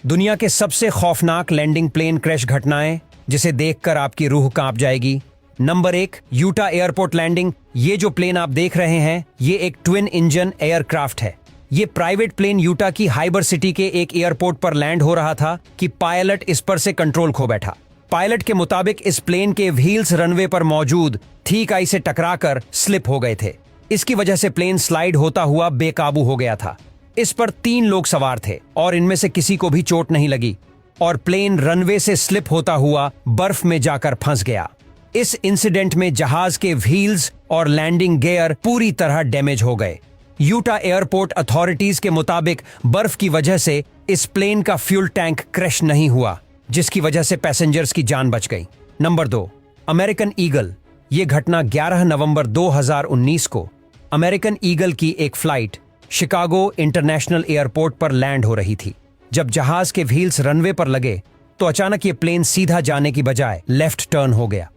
दुनिया के सबसे खौफनाक लैंडिंग प्लेन क्रैश घटनाएं जिसे देखकर आपकी रूह कांप जाएगी। Number 1, Utah airport landing. ये जो प्लेन आप देख रहे हैं ये एक ट्विन इंजन एयरक्राफ्ट है। ये प्राइवेट प्लेन यूटा की हाइबर सिटी के एक एयरपोर्ट पर लैंड हो रहा था कि पायलट इस पर से कंट्रोल खो बैठा। पायलट के मुताबिक इस प्लेन के व्हील्स रनवे पर मौजूद थी इकाई से टकराकर स्लिप हो गए थे। इसकी वजह से प्लेन स्लाइड होता हुआ बेकाबू हो गया था। इस पर 3 लोग सवार थे और इनमें से किसी को भी चोट नहीं लगी और प्लेन रनवे से स्लिप होता हुआ बर्फ में जाकर फंस गया। इस इंसिडेंट में जहाज के व्हील्स और लैंडिंग गियर पूरी तरह डैमेज हो गए। यूटा एयरपोर्ट अथॉरिटीज के मुताबिक बर्फ की वजह से इस प्लेन का फ्यूल टैंक क्रैश नहीं हुआ, जिसकी वजह से पैसेंजर्स की जान बच गई। Number 2, American eagle. ये घटना 11 नवंबर 2019 को अमेरिकन ईगल की एक फ्लाइट शिकागो इंटरनेशनल एयरपोर्ट पर लैंड हो रही थी। जब जहाज के व्हील्स रनवे पर लगे तो अचानक ये प्लेन सीधा जाने की बजाय लेफ्ट टर्न हो गया।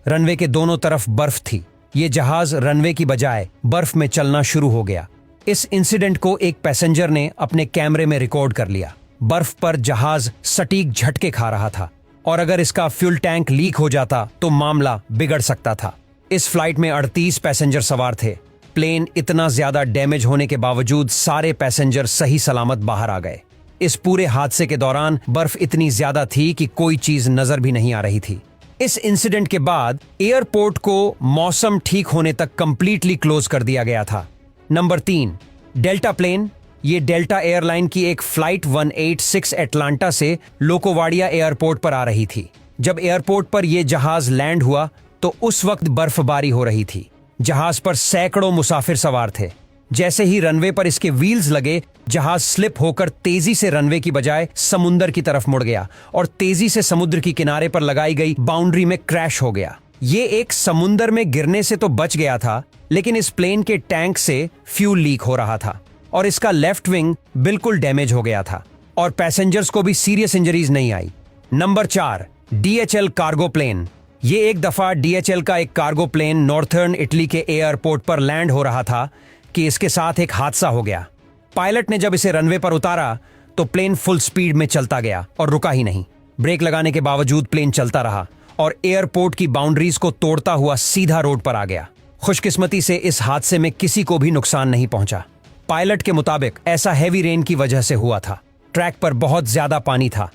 रनवे के दोनों तरफ बर्फ थी। ये जहाज रनवे की बजाय बर्फ में चलना शुरू हो गया। इस इंसिडेंट को एक पैसेंजर ने अपने कैमरे में रिकॉर्ड कर लिया। बर्फ पर जहाज सटीक झटके खा रहा था और अगर इसका फ्यूल टैंक लीक हो जाता तो मामला बिगड़ सकता था। इस फ्लाइट में 38 पैसेंजर सवार थे। प्लेन इतना ज्यादा डैमेज होने के बावजूद सारे पैसेंजर सही सलामत बाहर आ गए। इस पूरे हादसे के दौरान बर्फ इतनी ज्यादा थी कि कोई चीज नजर भी नहीं आ रही थी। इस इंसिडेंट के बाद एयरपोर्ट को मौसम ठीक होने तक कंप्लीटली क्लोज कर दिया गया था। Number 3, Delta plane. ये डेल्टा एयरलाइन की एक फ्लाइट 186 एटलांटा से लोकोवाडिया एयरपोर्ट पर आ रही थी। जब एयरपोर्ट पर यह जहाज लैंड हुआ तो उस वक्त बर्फबारी हो रही थी। जहाज पर सैकड़ों मुसाफिर सवार थे। जैसे ही रनवे पर इसके व्हील्स लगे, जहाज स्लिप होकर तेजी से रनवे की बजाय समुद्र की तरफ मुड़ गया और तेजी से समुद्र की किनारे पर लगाई गई बाउंड्री में क्रैश हो गया। ये एक समुद्र में गिरने से तो बच गया था, लेकिन इस प्लेन के टैंक से फ्यूल लीक हो रहा था और इसका लेफ्ट विंग बिल्कुल डैमेज हो गया था और पैसेंजर्स को भी सीरियस इंजरीज नहीं आई। Number 4, DHL cargo plane. ये एक दफा DHL का एक कार्गो प्लेन नॉर्थर्न इटली के एयरपोर्ट पर लैंड हो रहा था कि इसके साथ एक हादसा हो गया। पायलट ने जब इसे रनवे पर उतारा तो प्लेन फुल स्पीड में चलता गया और रुका ही नहीं। ब्रेक लगाने के बावजूद प्लेन चलता रहा और एयरपोर्ट की बाउंड्रीज को तोड़ता हुआ सीधा रोड पर आ गया। खुशकिस्मती से इस हादसे में किसी को भी नुकसान नहीं पहुंचा। पायलट के मुताबिक ऐसा हैवी रेन की वजह से हुआ था। ट्रैक पर बहुत ज्यादा पानी था,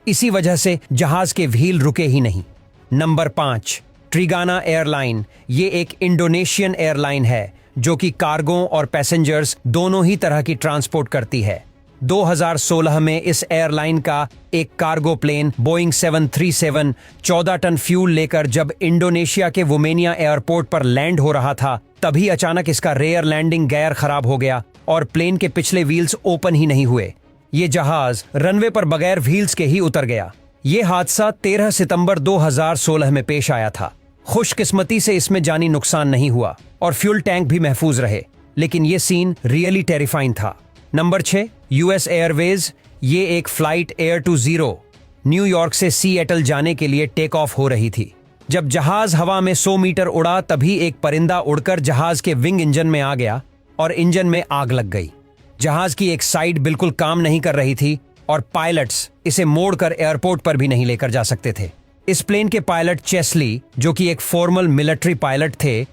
इसी वजह से जहाज के व्हील रुके ही नहीं। Number 5, Trigana airline. ये एक इंडोनेशियन एयरलाइन है जो कि कार्गो और पैसेंजर्स दोनों ही तरह की ट्रांसपोर्ट करती है। 2016 में इस एयरलाइन का एक cargo plane Boeing 737 14 ton fuel लेकर जब इंडोनेशिया के वुमेनिया एयरपोर्ट पर लैंड हो रहा था, तभी अचानक इसका रेयर लैंडिंग गियर खराब हो गया और प्लेन के पिछले व्हील्स ओपन ही नहीं हुए। ये जहाज रनवे पर बगैर व्हील्स के ही उतर गया। ये हादसा 13 सितंबर 2016 में पेश आया था। खुशकिस्मती से इसमें जानी नुकसान नहीं हुआ और फ्यूल टैंक भी महफूज रहे, लेकिन ये सीन रियली टेरिफाइंग था। Number 6, US airways. ये एक flight air two zero New York से सिएटल जाने के लिए टेक ऑफ हो रही थी। जब जहाज हवा में 100 मीटर उड़ा तभी एक परिंदा उड़कर जहाज के विंग इंजन में आ गया और इंजन में आग लग गई। जहाज की एक साइड बिल्कुल काम नहीं कर रही थी और पायलट्स इसे मोड़कर एयरपोर्ट पर भी नहीं लेकर जा सकते थे। इस प्लेन के पायलट चेस्ली, जो कि एक फॉर्मल मिलिट्री पायलट थे,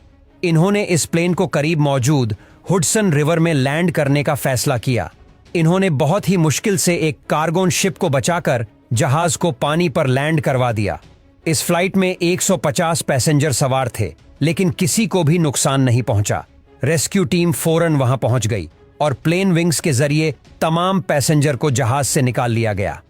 इन्होंने इस प्लेन को करीब मौजूद हुडसन रिवर में लैंड करने का फैसला किया। इन्होंने बहुत ही मुश्किल से एक कार्गो शिप को बचाकर जहाज को पानी पर लैंड करवा दिया। इस फ्लाइट में 150 पैसेंजर सवार थे, लेकिन किसी को भी नुकसान नहीं पहुंचा। रेस्क्यू टीम फौरन वहां पहुंच गई और प्लेन विंग्स के जरिए तमाम पैसेंजर को जहाज से निकाल लिया गया।